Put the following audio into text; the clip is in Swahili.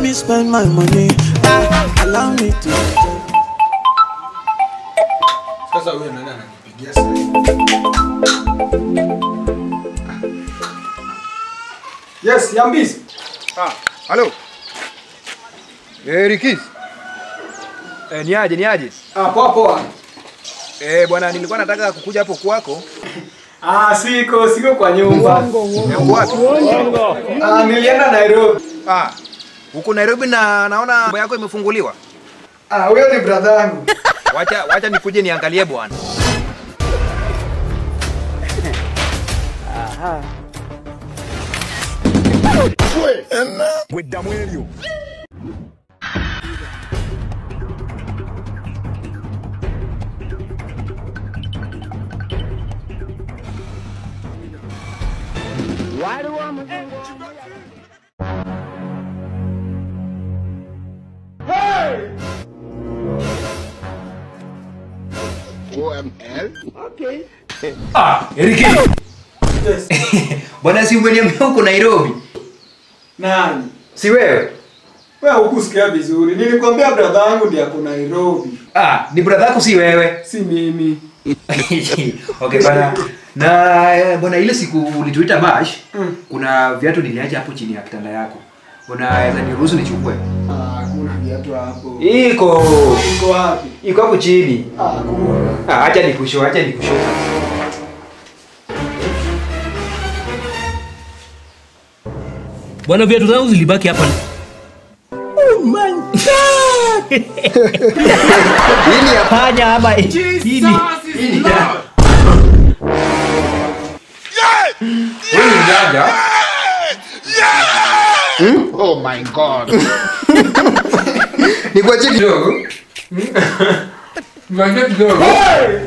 me spend my money. Allow me to enjoy. Sasa wewe nani anakupigia sasa? Yes, Yambis. Halo. Rikis. Niaje? Poa. Bwana nilikuwa nataka kukuja hapo kwako. Siko kwa nyumba. Wapi? Nilienda Nairobi. Huko Nairobi na naona mambo yako imefunguliwa. Huyo ni brother yangu. Wacha nikuje niangalie bwana. With Damuelio. Why do I Hey! OML? Okay. Eriki. Yes. Bwana si umeniambia huko Nairobi? Nani? Si wewe? Wewe hukusikia vizuri. Nilikwambia brother yangu ndiye ako Nairobi. Ni brother yako si wewe? Si mimi. Okay bwana. Na bwana ile siku ulituita bash, kuna viatu niliacha hapo chini ya kitanda yako. Unaweza niruhusu nichukue? Kuna viatu hapo. Iko wapi? Iko hapo chini. Kuna. Acha nikushow. Bwana viatu zangu zilibaki hapa. Oh my god. Nini hapanya ama Nini? Oh my god. Ni kwa chini kidogo. Ngoja kidogo. Hey!